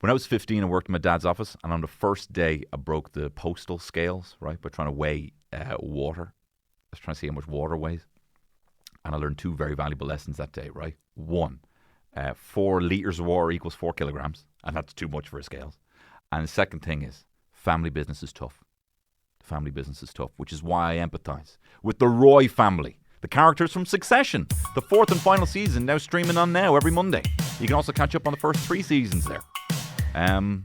When I was 15, I worked in my dad's office, and on the first day, I broke the postal scales, right, by trying to weigh water. I was trying to see how much water weighs. And I learned 2 very valuable lessons that day, right? 1, 4 litres of water equals 4 kilograms, and that's too much for a scales. And the second thing is, family business is tough. Family business is tough, which is why I empathise with the Roy family. The characters from Succession, the 4th and final season, now streaming on Now every Monday. You can also catch up on the first 3 seasons there. And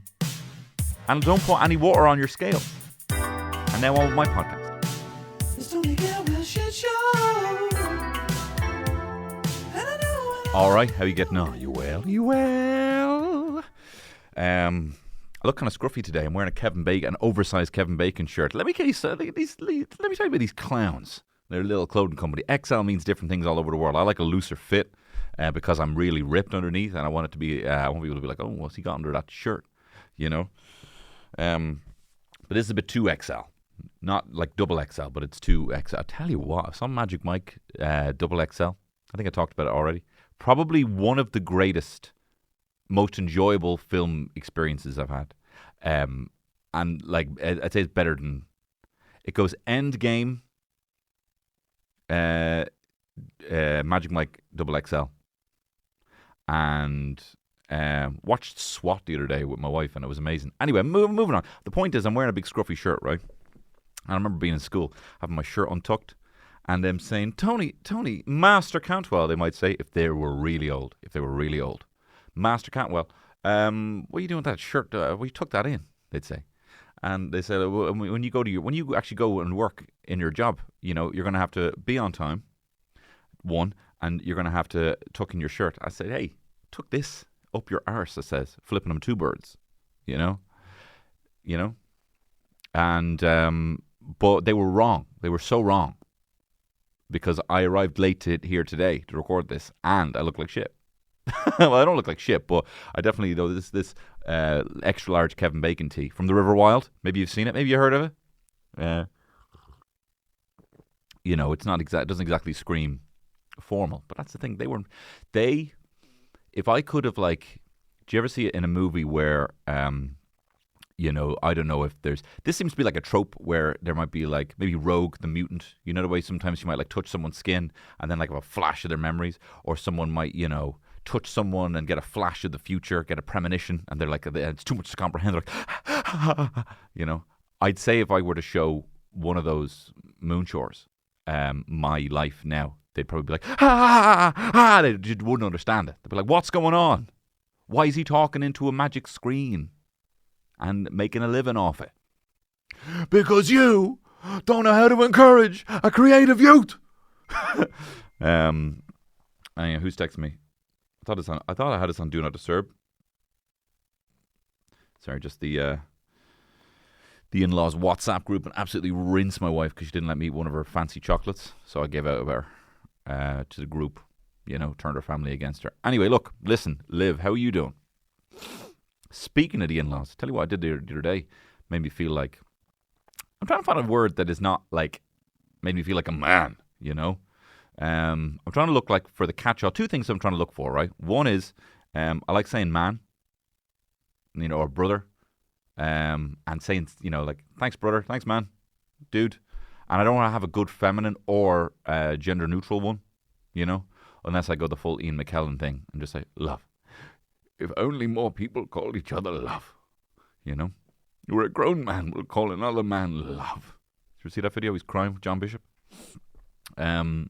don't put any water on your scale. And now on with my podcast. It's only Cantwell Shitshow. All right, how you getting on? You well? You well? I look kind of scruffy today. I'm wearing a an oversized Kevin Bacon shirt. Let me tell you about these clowns. They're a little clothing company. XL means different things all over the world. I like a looser fit. Because I'm really ripped underneath, and I want it to be. I want people to be like, "Oh, what's he got under that shirt?" You know. But this is a bit 2XL, not like double XL, but it's 2XL. I tell you what, some Magic Mike double XL. I think I talked about it already. Probably one of the greatest, most enjoyable film experiences I've had. And like I'd say it's better than. It goes Endgame. Magic Mike double XL. And watched SWAT the other day with my wife, and it was amazing. Anyway, moving on. The point is, I'm wearing a big scruffy shirt, right? And I remember being in school, having my shirt untucked, and them saying, Tony, Master Cantwell, they might say, if they were really old. Master Cantwell, what are you doing with that shirt? Well, you tuck that in, they'd say. And they said, when you actually go and work in your job, you know, you're going to have to be on time, 1, and you're going to have to tuck in your shirt. I said, hey, tuck this up your arse, it says, flipping them 2 birds, you know. And, but they were wrong. They were so wrong. Because I arrived late here today to record this, and I look like shit. Well, I don't look like shit, but I definitely, though, this extra large Kevin Bacon tee from the River Wild. Maybe you've seen it. Maybe you heard of it. You know, it's not exact. It doesn't exactly scream formal, but that's the thing. If I could have, like, do you ever see it in a movie where, you know, I don't know if this seems to be like a trope where there might be like maybe Rogue the mutant, you know, the way sometimes you might like touch someone's skin and then like have a flash of their memories, or someone might, you know, touch someone and get a flash of the future, get a premonition, and they're like, it's too much to comprehend. They're like, you know, I'd say if I were to show one of those moonshores, my life now, they'd probably be like, they just wouldn't understand it. They'd be like, what's going on? Why is he talking into a magic screen and making a living off it? Because you don't know how to encourage a creative youth. Anyway, who's texting me? I thought I had this on Do Not Disturb. Sorry, just the in-laws WhatsApp group, and absolutely rinsed my wife because she didn't let me eat one of her fancy chocolates. So I gave out of her to the group, you know, turned her family against her. Anyway, look, listen, Liv, how are you doing? Speaking of the in-laws, tell you what I did the other day. Made me feel like, I'm trying to find a word that is not like, made me feel like a man, you know? I'm trying to look like, for the catch-all, 2 things I'm trying to look for, right? One is, I like saying man, you know, or brother, and saying, you know, like, thanks brother, thanks man, dude. And I don't want to have a good feminine or gender neutral one, you know, unless I go the full Ian McKellen thing and just say, love. If only more people called each other love, you know. We're a grown man, we'll call another man love. Did you see that video? He's crying with John Bishop. John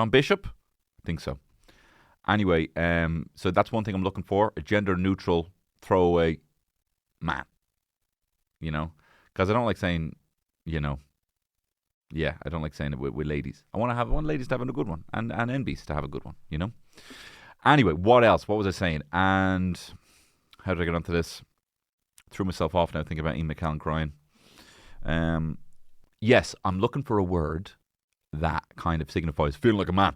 Bishop? I think so. Anyway, so that's one thing I'm looking for, a gender neutral throwaway man, you know, because I don't like saying, you know, yeah, I don't like saying it with ladies. I want ladies to have a good one, and NBs to have a good one, you know. Anyway, what else? What was I saying? And how did I get onto this? Threw myself off now thinking about Ian McKellen crying. Yes, I'm looking for a word that kind of signifies feeling like a man.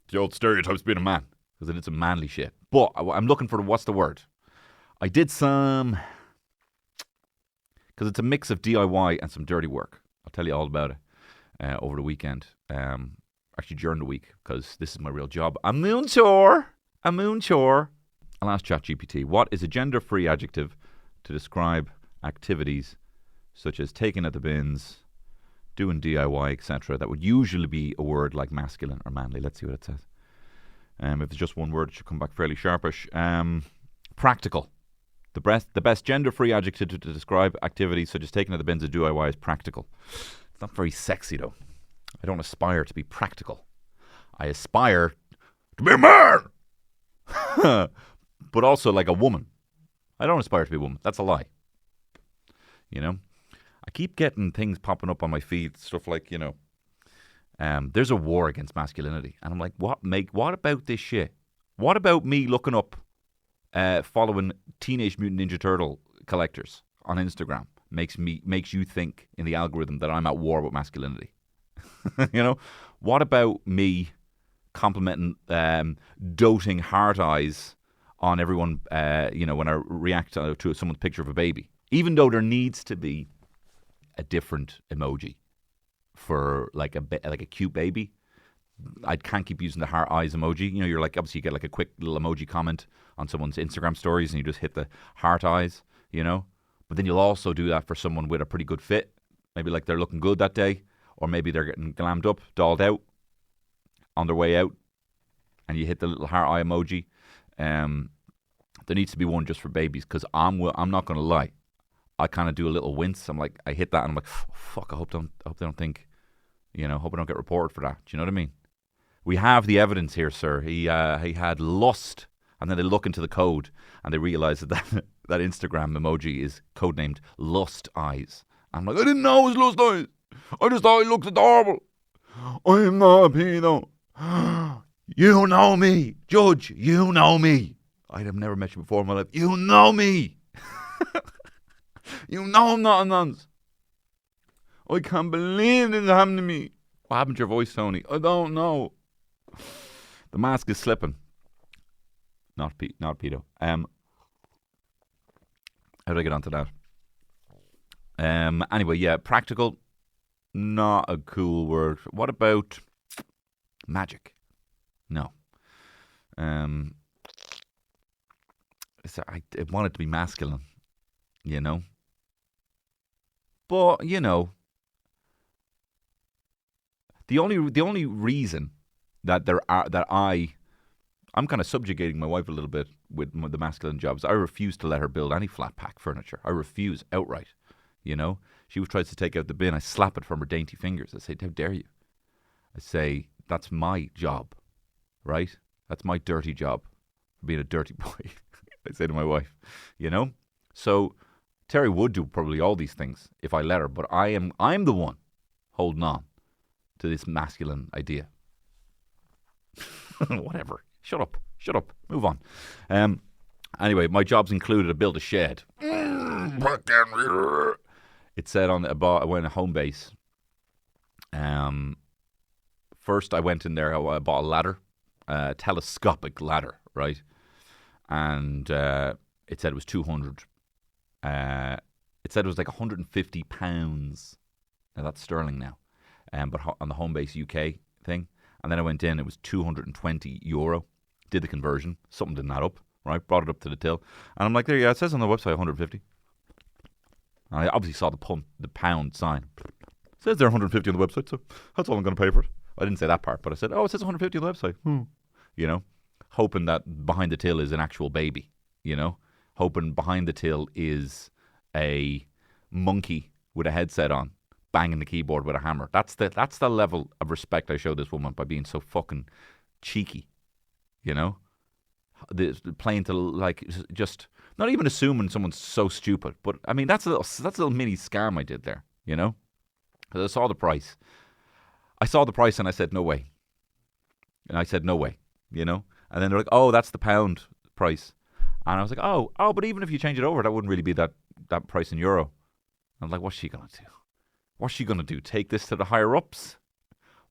The old stereotypes being a man, because it is some manly shit. But I'm looking for what's the word? I did some, because it's a mix of DIY and some dirty work. I'll tell you all about it over the weekend. Actually during the week, because this is my real job. A moon chore. I'll ask ChatGPT, what is a gender-free adjective to describe activities such as taking out the bins, doing DIY, etc., that would usually be a word like masculine or manly? Let's see what it says. If it's just one word, it should come back fairly sharpish. Practical. The best gender-free adjective to describe activities such as taking out the bins and DIY is practical. It's not very sexy, though. I don't aspire to be practical. I aspire to be a man! But also like a woman. I don't aspire to be a woman. That's a lie. You know? I keep getting things popping up on my feed, stuff like, you know, there's a war against masculinity. And I'm like, what about this shit? What about me looking up following Teenage Mutant Ninja Turtle collectors on Instagram makes you think in the algorithm that I'm at war with masculinity? You know? What about me complimenting doting heart eyes on everyone, you know, when I react to someone's picture of a baby? Even though there needs to be a different emoji for like a cute baby. I can't keep using the heart eyes emoji. You know, you're like, obviously you get like a quick little emoji comment on someone's Instagram stories and you just hit the heart eyes, you know. But then you'll also do that for someone with a pretty good fit. Maybe like they're looking good that day, or maybe they're getting glammed up, dolled out on their way out, and you hit the little heart eye emoji. There needs to be one just for babies, because I'm not going to lie. I kind of do a little wince. I'm like, I hit that and I'm like, oh, fuck, I hope they don't think, you know, hope I don't get reported for that. Do you know what I mean? We have the evidence here, sir. He had lust, and then they look into the code and they realize that that Instagram emoji is codenamed Lust Eyes. I'm like, I didn't know it was Lust Eyes. I just thought he looked adorable. I'm not a pedo. You know me, Judge. You know me. I'd have never met you before in my life. You know me. You know I'm not a nonce. I can't believe this happened to me. What happened to your voice, Tony? I don't know. The mask is slipping. Not pedo. How do I get onto that? Anyway, yeah, practical. Not a cool word. What about magic? No. I want it to be masculine, you know. But you know, the only reason that I'm kind of subjugating my wife a little bit with the masculine jobs. I refuse to let her build any flat pack furniture. I refuse outright. You know, she tries to take out the bin. I slap it from her dainty fingers. I say, "How dare you?" I say, "That's my job, right? That's my dirty job for being a dirty boy." I say to my wife, you know. So Terry would do probably all these things if I let her, but I'm the one holding on to this masculine idea. Whatever. Shut up. Move on. Anyway, my jobs included to build a shed. It said on I went to home base. First, I went in there. I bought a ladder, a telescopic ladder, right? And it said it was 200. It said it was like 150 pounds. Now that's sterling now. But on the home base UK thing. And then I went in, it was €220. Did the conversion. Something didn't add up, right? Brought it up to the till. And I'm like, there you go. It says on the website 150. And I obviously saw the pound sign. It says there 150 on the website, so that's all I'm going to pay for it. I didn't say that part, but I said, it says 150 on the website. You know, hoping that behind the till is an actual baby, you know, hoping behind the till is a monkey with a headset on, banging the keyboard with a hammer. That's the level of respect I show this woman by being so fucking cheeky, you know, playing to like just not even assuming someone's so stupid. But I mean, that's a little mini scam I did there, you know, because I saw the price. And I said, no way. And I said, no way, you know. And then they're like, oh, that's the pound price. And I was like, oh, but even if you change it over, that wouldn't really be that price in euro. I'm like, what's she going to do? What's she going to do? Take this to the higher-ups?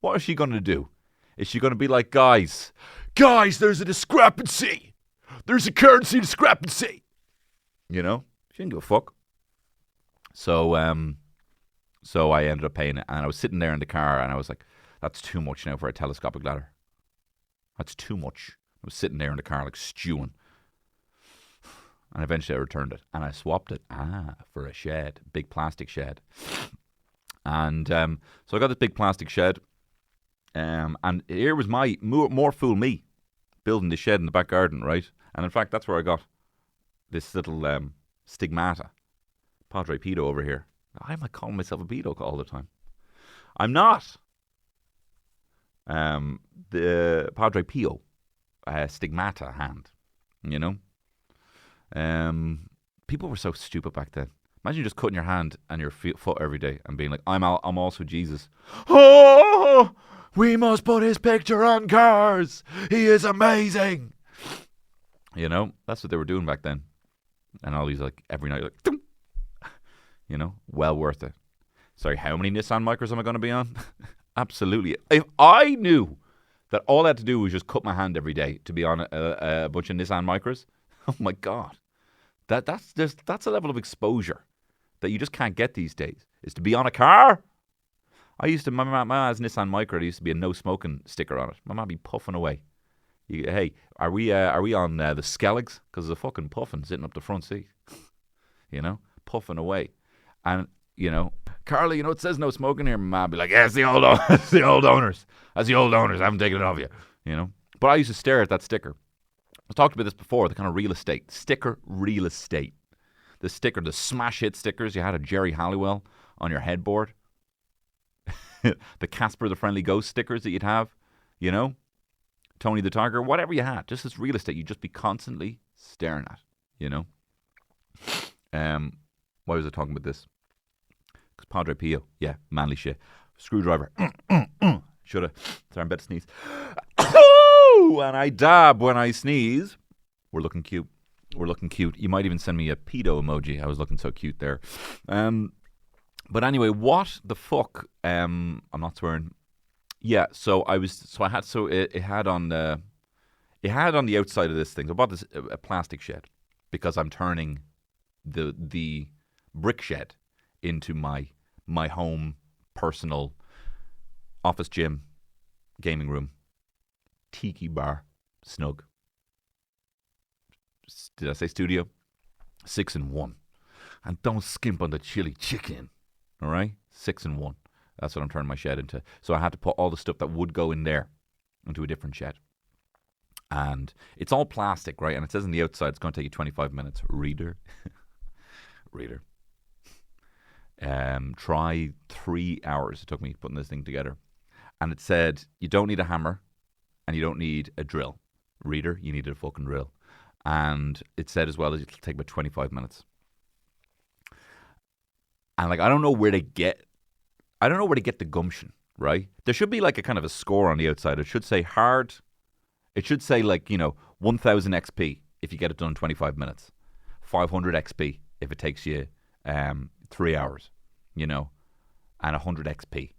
What is she going to do? Is she going to be like, guys, there's a discrepancy. There's a currency discrepancy. You know? She didn't give a fuck. So I ended up paying it. And I was sitting there in the car and I was like, that's too much now for a telescopic ladder. That's too much. I was sitting there in the car like stewing. And eventually I returned it. And I swapped it for a shed, big plastic shed. And so I got this big plastic shed. And here was my more fool me building the shed in the back garden, right? And in fact, that's where I got this little Stigmata. Padre Pedo over here. I might call myself a pedo all the time. I'm not. The Padre Pio Stigmata hand, you know. People were so stupid back then. Imagine just cutting your hand and your foot every day and being like, I'm also Jesus. Oh, we must put his picture on cars. He is amazing. You know, that's what they were doing back then. And all these, like, every night, like, Dum! You know, well worth it. Sorry, how many Nissan Micros am I going to be on? Absolutely. If I knew that all I had to do was just cut my hand every day to be on a bunch of Nissan Micros, oh my God. That's a level of exposure that you just can't get these days, is to be on a car. My mum has Nissan Micro, there used to be a no smoking sticker on it. My mum be puffing away. Hey, are we on the Skelligs? Because there's a fucking puffin sitting up the front seat. You know, puffing away. And, you know, Carly, you know, it says no smoking here. My mum be like, yeah, it's the old owners. That's the old owners. I haven't taken it off you. You know. But I used to stare at that sticker. I've talked about this before, the kind of real estate. Sticker real estate. The sticker, the smash hit stickers. You had a Jerry Halliwell on your headboard. The Casper the Friendly Ghost stickers that you'd have. You know. Tony the Tiger. Whatever you had. Just this real estate you'd just be constantly staring at. You know. Why was I talking about this? Because Padre Pio. Yeah, manly shit. Screwdriver. Shoulda. Sorry, I'm about to sneeze. And I dab when I sneeze. We're looking cute. You might even send me a pedo emoji. I was looking so cute there. But anyway, what the fuck? I'm not swearing. Yeah, it had on the outside of this thing. So I bought this a plastic shed because I'm turning the brick shed into my home personal office gym, gaming room, tiki bar, snug. Did I say studio? 6 in 1. And don't skimp on the chili chicken. All right? 6 in 1. That's what I'm turning my shed into. So I had to put all the stuff that would go in there into a different shed. And it's all plastic, right? And it says on the outside it's going to take you 25 minutes. Reader. Try 3 hours it took me putting this thing together. And it said, you don't need a hammer and you don't need a drill. Reader, you need a fucking drill. And it said as well that it'll take about 25 minutes. And like, I don't know where to get the gumption, right? There should be like a kind of a score on the outside. It should say hard. It should say like, you know, 1000 XP if you get it done in 25 minutes. 500 XP if it takes you 3 hours, you know, and 100 XP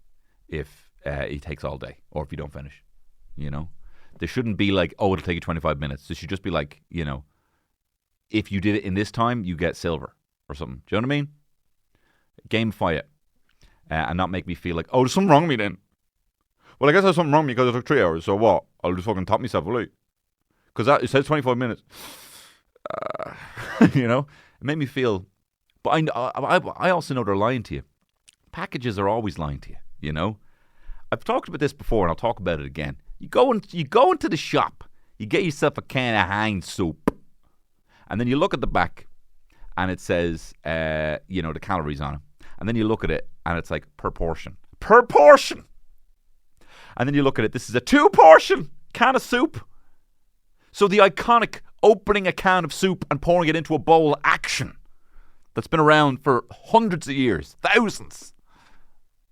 if it takes all day or if you don't finish, you know. There shouldn't be like, oh, it'll take you 25 minutes. There should just be like, you know, if you did it in this time, you get silver or something. Do you know what I mean? Gamify it and not make me feel like, oh, there's something wrong with me then. Well, I guess there's something wrong with me because it took 3 hours. So what? I'll just fucking top myself, will I? Because it says 25 minutes. You know? It made me feel... But I also know they're lying to you. Packages are always lying to you, you know? I've talked about this before and I'll talk about it again. You go into the shop, you get yourself a can of Heinz soup, and then you look at the back and it says, you know, the calories on it. And then you look at it and it's like per portion. And then you look at it, this is a 2-portion can of soup. So the iconic opening a can of soup and pouring it into a bowl action that's been around for hundreds of years, thousands.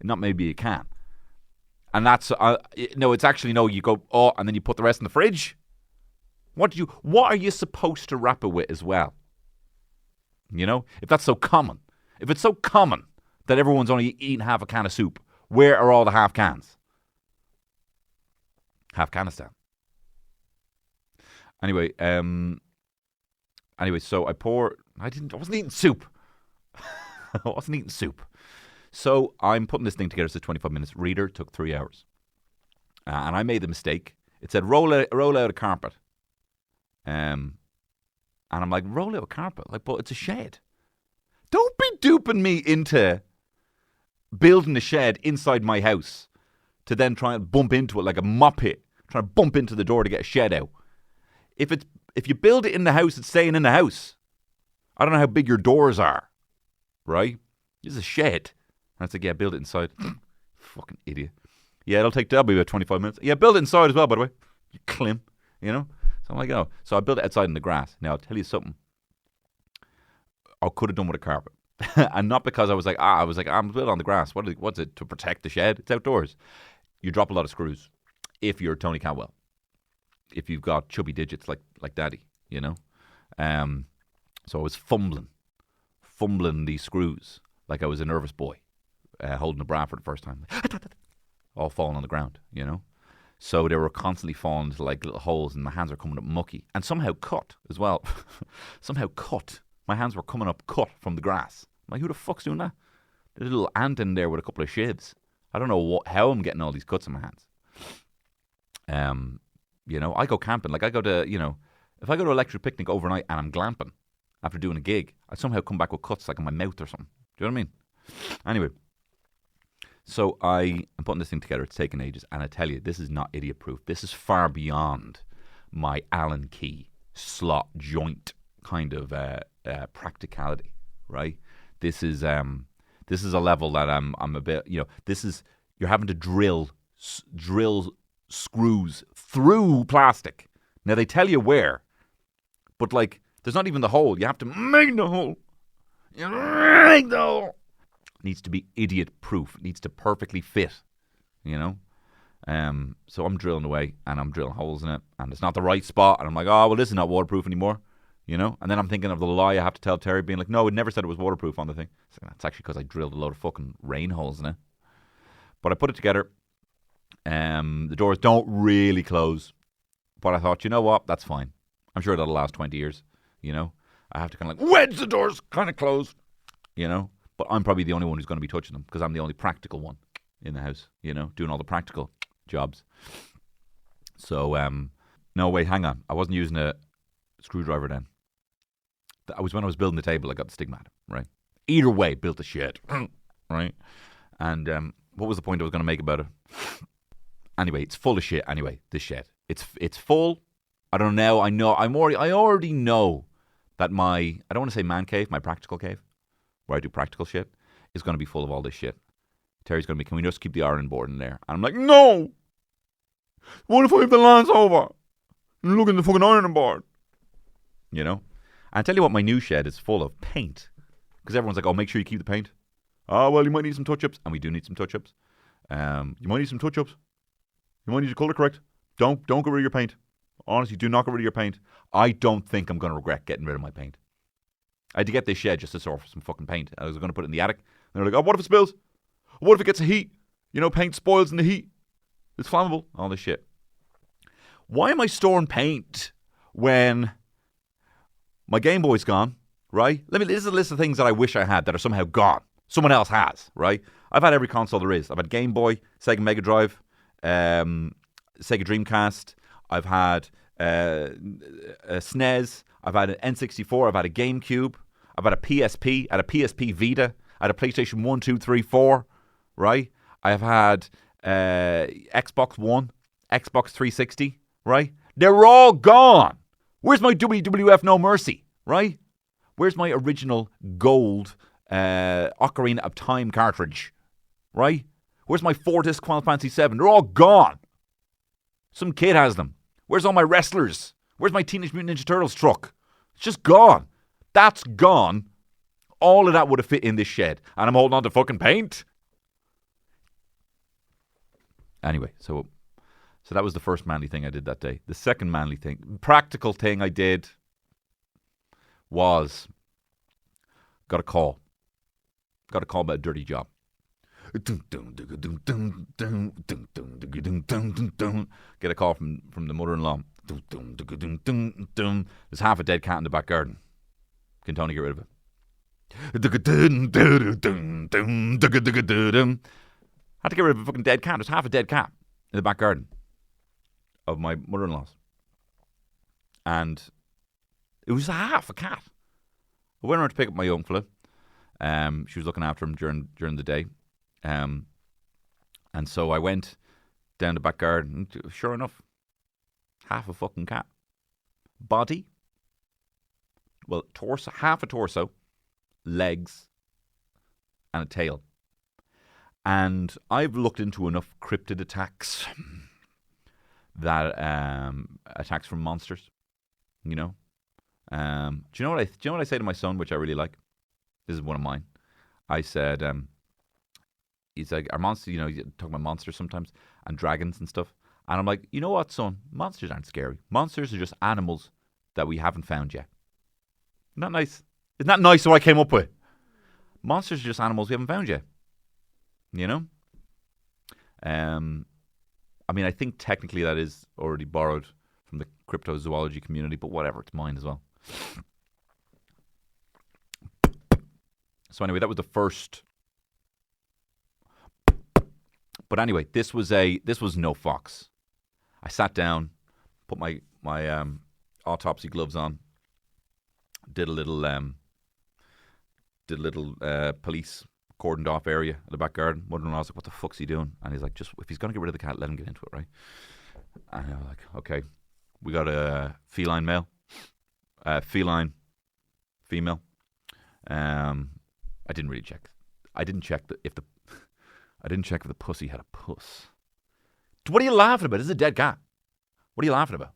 Not maybe a can. And that's, no, it's actually, no, you go, oh, and then you put the rest in the fridge. What are you supposed to wrap it with as well? You know, if that's so common. If it's so common that everyone's only eating half a can of soup, where are all the half cans? Afghanistan. Anyway, so I wasn't eating soup. I wasn't eating soup. So I'm putting this thing together. It says 25 minutes. Reader took 3 hours. And I made the mistake. It said roll out a carpet. And I'm like, roll out a carpet. Like, but it's a shed. Don't be duping me into building a shed inside my house to then try and bump into it like a mop hit. Trying to bump into the door to get a shed out. If you build it in the house, it's staying in the house. I don't know how big your doors are, right? This is a shed. And it's like, yeah, build it inside. Fucking idiot. Yeah, that'll be about 25 minutes. Yeah, build it inside as well, by the way. You clim, you know? So I'm like, oh. So I built it outside in the grass. Now, I'll tell you something. I could have done with a carpet. And not because I was like, I'm built on the grass. What's it? To protect the shed? It's outdoors. You drop a lot of screws if you're Tony Cantwell. If you've got chubby digits like daddy, you know? So I was fumbling these screws like I was a nervous boy holding a bra for the first time. All falling on the ground, you know? So they were constantly falling into like little holes and my hands were coming up mucky. And somehow cut as well. Somehow cut. My hands were coming up cut from the grass. I'm like, who the fuck's doing that? There's a little ant in there with a couple of shivs. I don't know how I'm getting all these cuts in my hands. You know, I go camping. Like I go to, you know, if I go to Electric Picnic overnight and I'm glamping after doing a gig, I somehow come back with cuts like in my mouth or something. Do you know what I mean? Anyway, so I'm putting this thing together. It's taken ages. And I tell you, this is not idiot proof. This is far beyond my Allen key slot joint kind of practicality, right? This is a level that I'm a bit, you know, you're having to drill screws through plastic. Now they tell you where, but like there's not even the hole. You have to make the hole. It needs to be idiot proof. It needs to perfectly fit, you know. So I'm drilling away and I'm drilling holes in it and it's not the right spot and I'm like, oh well, this is not waterproof anymore, you know. And then I'm thinking of the lie I have to tell Terry, being like, no, it never said it was waterproof on the thing. So that's actually because I drilled a load of fucking rain holes in it. But I put it together. The doors don't really close, but I thought, you know what, that's fine. I'm sure that'll last 20 years, you know. I have to kind of like wedge the doors kind of closed, you know. But I'm probably the only one who's going to be touching them because I'm the only practical one in the house, you know, doing all the practical jobs. So, no, wait, hang on. I wasn't using a screwdriver then. When I was building the table, I got the Stigmata, right? Either way, built the shed, right? And what was the point I was going to make about it? Anyway, it's full of shit. Anyway, this shed, it's full. I don't know. I already know that I don't want to say man cave, my practical cave, where I do practical shit, is going to be full of all this shit. Terry's going to be, can we just keep the iron board in there? And I'm like, no. What if I have the lance over and look at the fucking iron board? You know. And I tell you what, my new shed is full of paint because everyone's like, oh, make sure you keep the paint. Oh, well, you might need some touch-ups. And we do need some touch-ups. You might need some touch-ups. You might need your colour correct. Don't get rid of your paint. Honestly, do not get rid of your paint. I don't think I'm going to regret getting rid of my paint. I had to get this shed just to sort of some fucking paint. I was going to put it in the attic. And they're like, oh, what if it spills? What if it gets a heat? You know, paint spoils in the heat. It's flammable. All this shit. Why am I storing paint when my Game Boy's gone, right? This is a list of things that I wish I had that are somehow gone. Someone else has, right? I've had every console there is. I've had Game Boy, Sega Mega Drive, Sega Dreamcast. I've had a SNES. I've had an N64. I've had a GameCube. I've had a PSP. I had a PSP Vita. I had a PlayStation 1, 2, 3, 4, right? I've had Xbox One, Xbox 360, right? They're all gone. Where's my WWF No Mercy, right? Where's my original gold Ocarina of Time cartridge, right? Where's my 4-disc Final Fantasy 7? They're all gone. Some kid has them. Where's all my wrestlers? Where's my Teenage Mutant Ninja Turtles truck? It's just gone. That's gone. All of that would have fit in this shed. And I'm holding on to fucking paint. Anyway, so that was the first manly thing I did that day. The second manly thing, practical thing I did got a call. Got a call about a dirty job. Get a call from the mother-in-law. There's half a dead cat in the back garden. Can Tony get rid of it? Had to get rid of a fucking dead cat. There's half a dead cat in the back garden of my mother-in-law's. And It was half a cat. I went around to pick up my young fella. She was looking after him during the day. And so I went down the back garden. And sure enough, half a fucking cat. Body. Well, torso, half a torso, legs, and a tail. And I've looked into enough cryptid attacks that attacks from monsters. You know. Do you know what I say to my son, which I really like? This is one of mine. I said, he's like, our monster. You know, you talk about monsters sometimes and dragons and stuff. And I'm like, you know what, son? Monsters aren't scary. Monsters are just animals that we haven't found yet. Isn't that nice? Isn't that nice what I came up with? Monsters are just animals we haven't found yet. You know? I mean, I think technically that is already borrowed from the cryptozoology community, but whatever, it's mine as well. So anyway, that was the first. But anyway, this was no fox. I sat down, put my autopsy gloves on, did a little police cordoned off area in the back garden. Mother-in-law was like, "What the fuck's he doing?" And he's like, "Just if he's gonna get rid of the cat, let him get into it, right?" And I was like, "Okay." We got a feline male, feline female. I didn't really check. I didn't check if the pussy had a puss. What are you laughing about? This is a dead cat. What are you laughing about?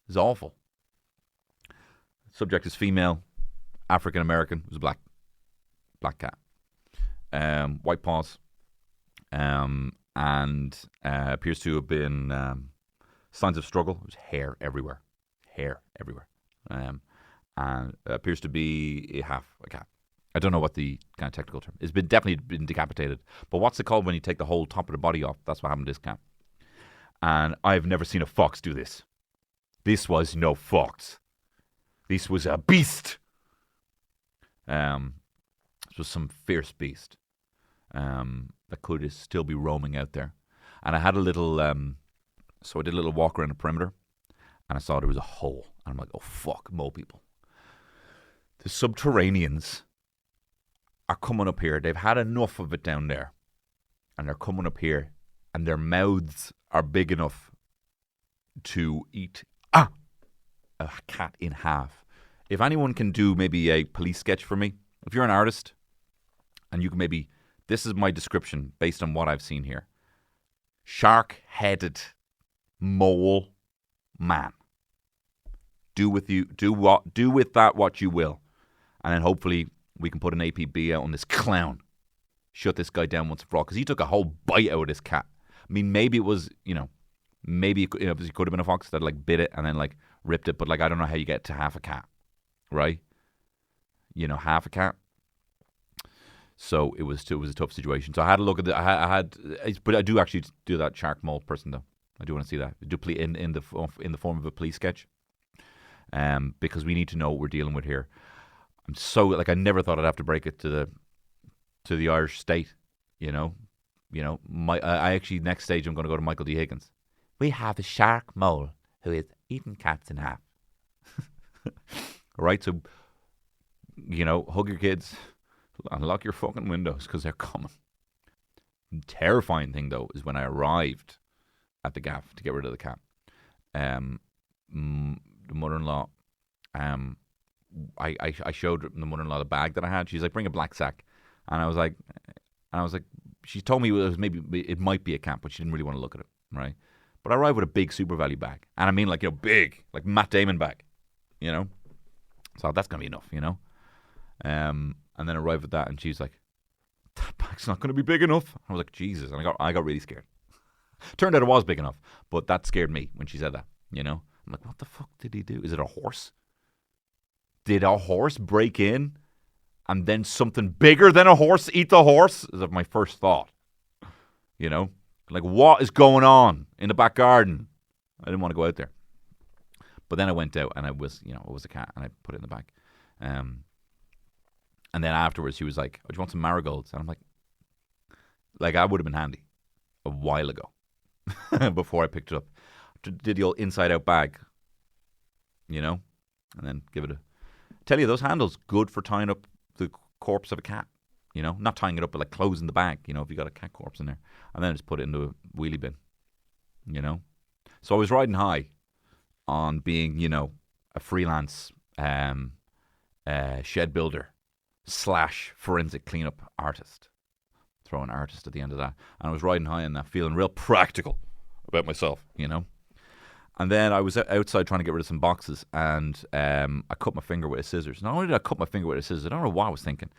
It's awful. Subject is female, African American. It was a black cat. White paws. And appears to have been signs of struggle. There's hair everywhere. And appears to be half a cat. I don't know what the kind of technical term. It's definitely been decapitated. But what's it called when you take the whole top of the body off? That's what happened to this cat. And I've never seen a fox do this. This was no fox. This was a beast. This was some fierce beast that could still be roaming out there. And I had a little, so I did a little walk around the perimeter, and I saw there was a hole. And I'm like, oh fuck, mole people. The subterraneans are coming up here. They've had enough of it down there. And they're coming up here. And their mouths are big enough to eat a cat in half. If anyone can do maybe a police sketch for me, if you're an artist, and you can maybe, this is my description based on what I've seen here. Shark-headed mole man. Do with that what you will. And then hopefully we can put an APB out on this clown. Shut this guy down once and for all. Because he took a whole bite out of this cat. I mean, maybe it was, maybe it could have been a fox that like bit it and then like ripped it. But like, I don't know how you get to half a cat. Right? Half a cat. So it was a tough situation. So I had a look at but I do actually do that shark mole person though. I do want to see that. Do in the form of a police sketch. Because we need to know what we're dealing with here. I'm so like I never thought I'd have to break it to the Irish state, I actually next stage I'm going to go to Michael D. Higgins. We have a shark mole who is eating cats in half. Right, so hug your kids and lock your fucking windows because they're coming. The terrifying thing though is when I arrived at the gaff to get rid of the cat. The mother-in-law. I showed the mother-in-law the bag that I had. She's like, bring a black sack. And I was like, she told me it might be a cat, but she didn't really want to look at it, right? But I arrived with a big Super Value bag. And I mean like, big, like Matt Damon bag, So that's going to be enough, And then arrived with that and she's like, that bag's not going to be big enough. I was like, Jesus. And I got really scared. Turned out it was big enough, but that scared me when she said that, I'm like, what the fuck did he do? Is it a horse? Did a horse break in and then something bigger than a horse eat the horse? Is my first thought. Like what is going on in the back garden? I didn't want to go out there. But then I went out and it was a cat and I put it in the bag. And then afterwards she was like, oh, do you want some marigolds? And I'm like I would have been handy a while ago before I picked it up. Did the old inside out bag, and then give it a... Tell you, those handles, good for tying up the corpse of a cat. You know, not tying it up, but like closing the bag, you know, if you got a cat corpse in there. And then just put it into a wheelie bin, you know. So I was riding high on being, you know, a freelance shed builder / forensic cleanup artist. Throw an artist at the end of that. And I was riding high on that, feeling real practical about myself, you know. And then I was outside trying to get rid of some boxes, and I cut my finger with a scissors. Not only did I cut my finger with a scissors, I don't know what I was thinking.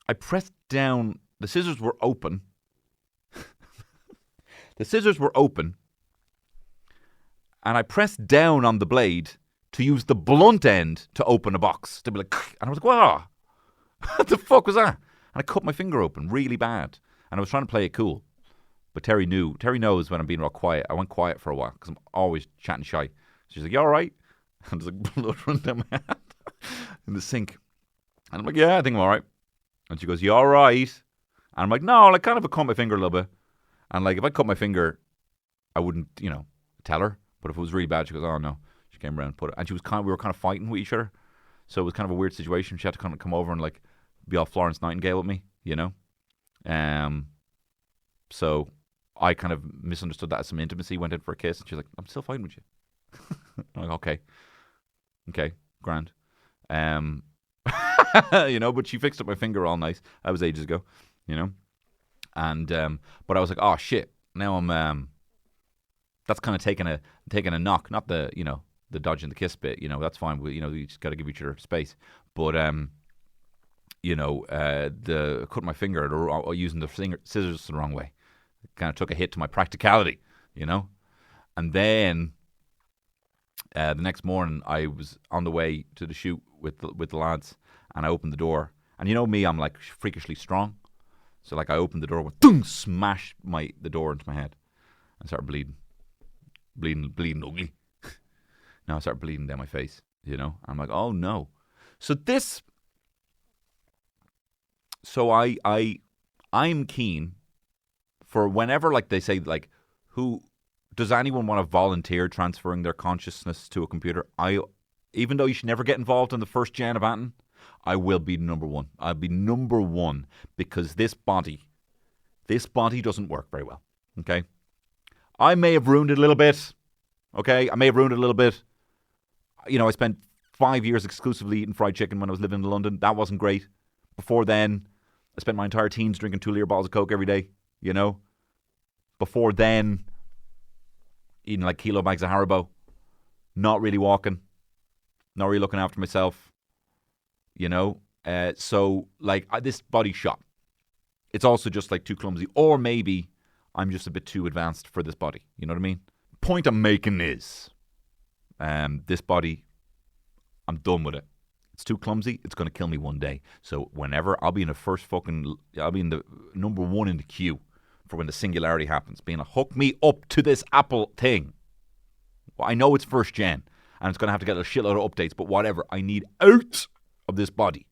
I pressed down. The scissors were open. The scissors were open. And I pressed down on the blade to use the blunt end to open a box. To be like, and I was like, wow, what the fuck was that? And I cut my finger open really bad. And I was trying to play it cool. But Terry knows when I'm being real quiet. I went quiet for a while because I'm always chatting shy. She's like, you all right? And there's like blood running down my hand in the sink. And I'm like, yeah, I think I'm all right. And she goes, you all right? And I'm like, no, like kind of I cut my finger a little bit. And like if I cut my finger, I wouldn't, you know, tell her. But if it was really bad, she goes, oh no. She came around and put it. And we were kind of fighting with each other. So it was kind of a weird situation. She had to kind of come over and like be all Florence Nightingale with me, you know. So I kind of misunderstood that as some intimacy, went in for a kiss. And she's like, I'm still fighting with you. I'm like, okay, grand. You know, but she fixed up my finger all nice. That was ages ago, you know. And but I was like, oh shit. Now I'm that's kind of taking a knock, not the, you know, the dodging the kiss bit, you know, that's fine. You know, you just got to give each other space. But you know, cut my finger using the scissors the wrong way. Kind of took a hit to my practicality, you know. And then the next morning I was on the way to the shoot with the lads, and I opened the door. And you know me, I'm like freakishly strong. So like I opened the door, went boom, smashed the door into my head, and started bleeding ugly. No, I started bleeding down my face, you know. I'm like, oh no. So I'm keen for whenever, like they say, like, who does anyone want to volunteer transferring their consciousness to a computer? Even though you should never get involved in the first gen of Anton, I will be number one. I'll be number one because this body doesn't work very well. Okay, I may have ruined it a little bit. Okay, I may have ruined it a little bit. You know, I spent 5 years exclusively eating fried chicken when I was living in London. That wasn't great. Before then, I spent my entire teens drinking 2-liter bottles of Coke every day. You know, before then, eating like kilo bags of Haribo, not really walking, not really looking after myself, you know. So like this body shot, it's also just like too clumsy, or maybe I'm just a bit too advanced for this body. You know what I mean? Point I'm making is, this body, I'm done with it. It's too clumsy. It's going to kill me one day. So whenever I'll be in the number one in the queue for when the singularity happens, being like, hook me up to this Apple thing. Well, I know it's first gen, and it's going to have to get a shitload of updates, but whatever. I need out of this body.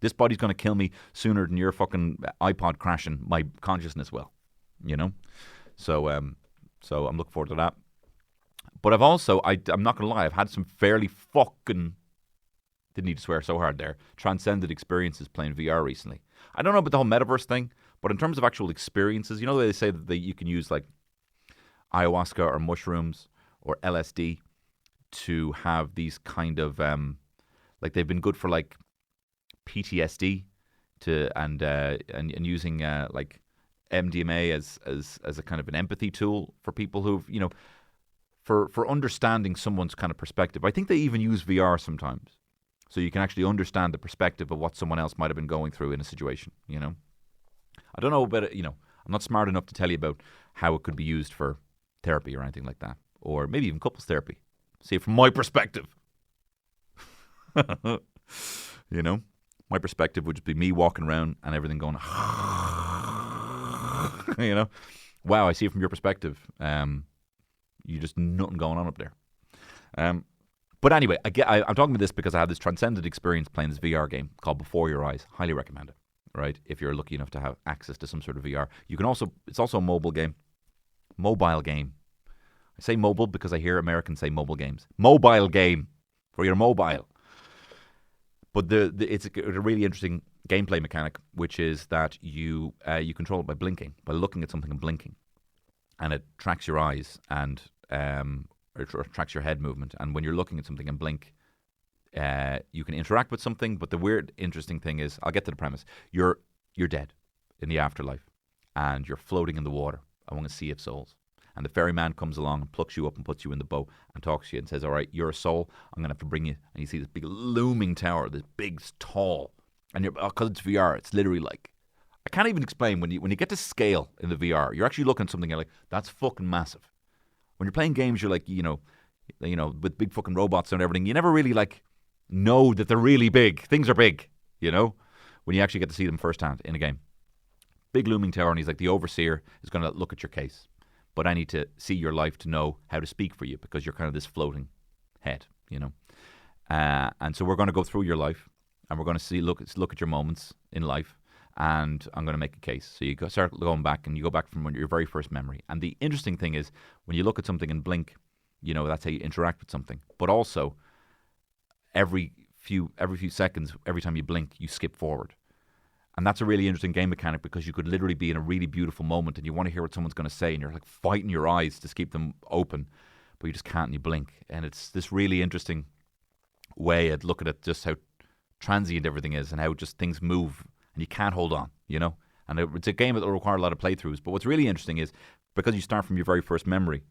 This body's going to kill me sooner than your fucking iPod crashing. My consciousness will, you know? So I'm looking forward to that. But I've also, I'm not going to lie, I've had some fairly fucking, didn't need to swear so hard there, transcended experiences playing VR recently. I don't know about the whole metaverse thing, but in terms of actual experiences, you know, they say that you can use like ayahuasca or mushrooms or LSD to have these kind of, like they've been good for like PTSD and using like MDMA as a kind of an empathy tool for people who've, you know, for understanding someone's kind of perspective. I think they even use VR sometimes, so you can actually understand the perspective of what someone else might have been going through in a situation, you know. I don't know about it, you know, I'm not smart enough to tell you about how it could be used for therapy or anything like that, or maybe even couples therapy. See it from my perspective. You know, my perspective would just be me walking around and everything going, you know, wow, I see it from your perspective. You just nothing going on up there. But anyway, I'm talking about this because I had this transcendent experience playing this VR game called Before Your Eyes. Highly recommend it, right? If you're lucky enough to have access to some sort of VR. It's also a mobile game. Mobile game. I say mobile because I hear Americans say mobile games. Mobile game. for your mobile. But it's a really interesting gameplay mechanic, which is that you control it by blinking, by looking at something and blinking, and it tracks your eyes and or tracks your head movement. And when you're looking at something and blink, you can interact with something. But the weird, interesting thing is, I'll get to the premise. You're dead in the afterlife, and you're floating in the water among a sea of souls. And the ferryman comes along and plucks you up and puts you in the boat and talks to you and says, all right, you're a soul. I'm going to have to bring you. And you see this big looming tower, this big, tall. And because it's VR, it's literally like, I can't even explain. When you get to scale in the VR, you're actually looking at something, you're like, that's fucking massive. When you're playing games, you're like, with big fucking robots and everything, you never really like know that they're really big. Things are big, when you actually get to see them firsthand in a game. Big looming tower, and he's like, the overseer is going to look at your case. But I need to see your life to know how to speak for you, because you're kind of this floating head, and so we're going to go through your life, and we're going to look at your moments in life, and I'm going to make a case. So you start going back, and you go back from your very first memory. And the interesting thing is, when you look at something and blink, that's how you interact with something. But also, every few seconds, every time you blink, you skip forward. And that's a really interesting game mechanic, because you could literally be in a really beautiful moment and you want to hear what someone's going to say, and you're like fighting your eyes to keep them open, but you just can't, and you blink. And it's this really interesting way at looking at just how transient everything is and how just things move and you can't hold on, And it's a game that will require a lot of playthroughs. But what's really interesting is, because you start from your very first memory,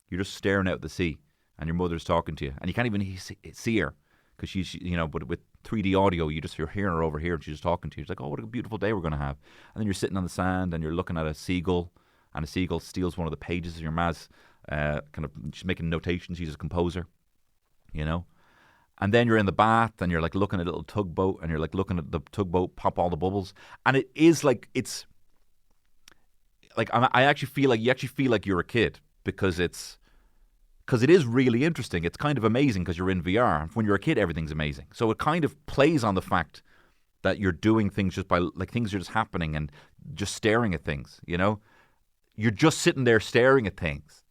you're just staring out at the sea and your mother's talking to you, and you can't even see her. Because she's, but with 3D audio, you're hearing her over here, and she's just talking to you. She's like, oh, what a beautiful day we're going to have. And then you're sitting on the sand, and you're looking at a seagull, and a seagull steals one of the pages of your ma's, she's making notations. She's a composer, And then you're in the bath, and you're like looking at a little tugboat, and you're like looking at the tugboat pop all the bubbles. And it is like, it's like, I actually feel like, you actually feel like you're a kid, because it is really interesting. It's kind of amazing because you're in VR. When you're a kid, everything's amazing. So it kind of plays on the fact that you're doing things just by, like, things are just happening and just staring at things, You're just sitting there staring at things.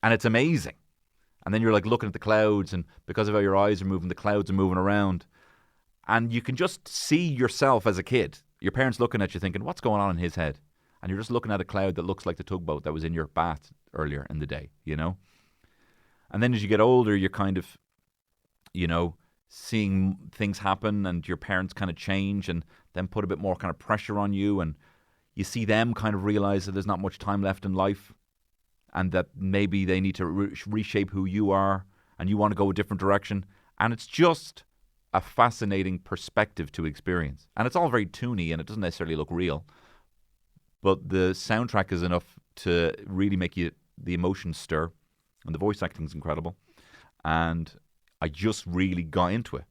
And it's amazing. And then you're like looking at the clouds, and because of how your eyes are moving, the clouds are moving around. And you can just see yourself as a kid. Your parents looking at you thinking, what's going on in his head? And you're just looking at a cloud that looks like the tugboat that was in your bath earlier in the day, And then as you get older, you're kind of, seeing things happen, and your parents kind of change and then put a bit more kind of pressure on you, and you see them kind of realize that there's not much time left in life, and that maybe they need to reshape who you are, and you want to go a different direction. And it's just a fascinating perspective to experience. And it's all very toony, and it doesn't necessarily look real, but the soundtrack is enough to really make the emotions stir. And the voice acting is incredible. And I just really got into it.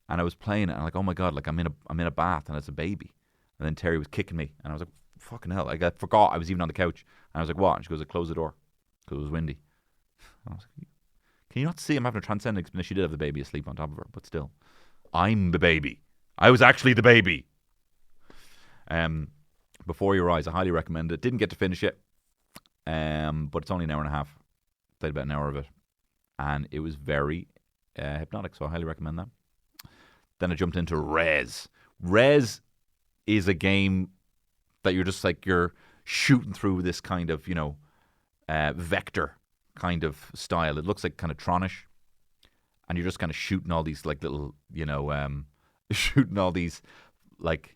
And I was playing it, and I'm like, oh my God, like I'm in a bath, and it's a baby. And then Terry was kicking me, and I was like, fucking hell. Like, I forgot I was even on the couch. And I was like, what? And she goes, close the door, because it was windy. And I was like, can you not see I'm having a transcendent experience? She did have the baby asleep on top of her, but still. I'm the baby. I was actually the baby. Before Your Eyes, I highly recommend it. Didn't get to finish it, but it's only an hour and a half. Played about an hour of it, and it was very hypnotic, so I highly recommend that. Then I jumped into Rez. Rez is a game that you're just like, you're shooting through this kind of, vector kind of style. It looks like kind of Tronish, and you're just kind of shooting all these like little, shooting all these like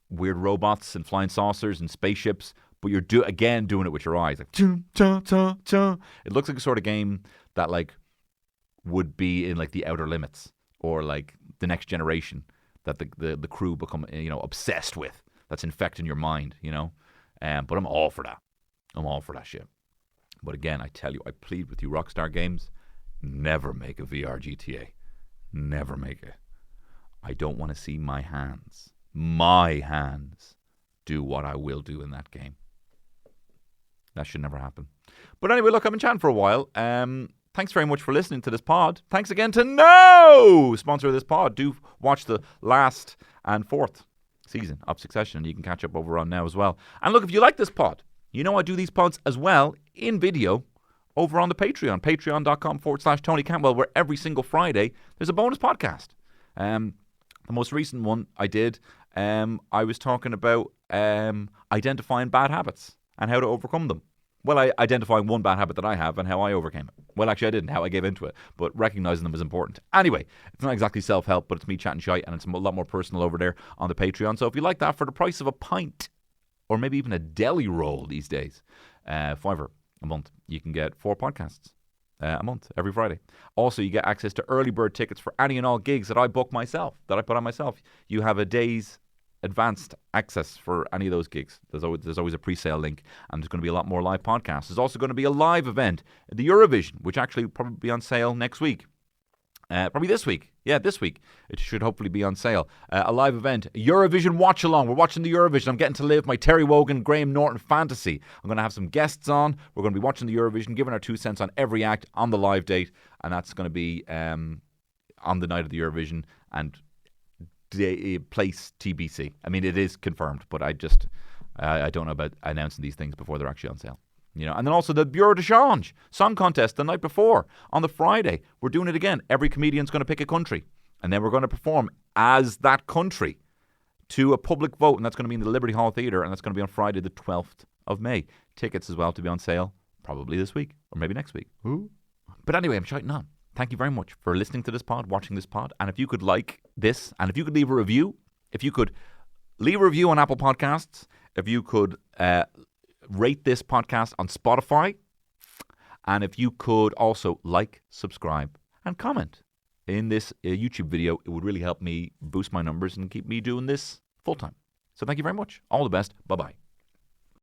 weird robots and flying saucers and spaceships. But you're doing it with your eyes, like chum, chum, chum, chum. It looks like a sort of game that like would be in like The Outer Limits, or like The Next Generation, that the crew become obsessed with. That's infecting your mind, But I'm all for that. I'm all for that shit. But again, I tell you, I plead with you, Rockstar Games, never make a VR GTA. Never make it. I don't want to see my hands do what I will do in that game. That should never happen. But anyway, look, I've been chatting for a while. Thanks very much for listening to this pod. Thanks again to No, sponsor of this pod. Do watch the last and fourth season of Succession. You can catch up over on Now as well. And look, if you like this pod, I do these pods as well in video over on the Patreon, patreon.com/Tony Cantwell, where every single Friday there's a bonus podcast. The most recent one I did, I was talking about identifying bad habits and how to overcome them. Well, I identifying one bad habit that I have and how I overcame it. Well, actually, I didn't, how I gave into it, but recognizing them is important. Anyway, it's not exactly self-help, but it's me chatting shite, and it's a lot more personal over there on the Patreon. So if you like that, for the price of a pint, or maybe even a deli roll these days, $5 a month, you can get 4 podcasts a month, every Friday. Also, you get access to early bird tickets for any and all gigs that I book myself, that I put on myself. You have a day's advanced access for any of those gigs. There's always a pre-sale link, and there's going to be a lot more live podcasts. There's also going to be a live event at the Eurovision, which actually will probably be on sale next week. Probably this week. Yeah, this week. It should hopefully be on sale. A live event, a Eurovision watch-along. We're watching the Eurovision. I'm getting to live my Terry Wogan, Graham Norton fantasy. I'm going to have some guests on. We're going to be watching the Eurovision, giving our 2 cents on every act on the live date, and that's going to be on the night of the Eurovision, and place TBC. I mean, it is confirmed, but I don't know about announcing these things before they're actually on sale. And then also the Bureau de Change song contest the night before. On the Friday, we're doing it again. Every comedian's going to pick a country, and then we're going to perform as that country to a public vote, and that's going to be in the Liberty Hall Theatre, and that's going to be on Friday the 12th of May. Tickets as well to be on sale probably this week, or maybe next week. Ooh. But anyway, I'm shouting on. Thank you very much for listening to this pod, watching this pod. And if you could like this, and if you could leave a review, on Apple Podcasts, if you could rate this podcast on Spotify, and if you could also like, subscribe, and comment in this YouTube video, it would really help me boost my numbers and keep me doing this full time. So thank you very much. All the best. Bye-bye.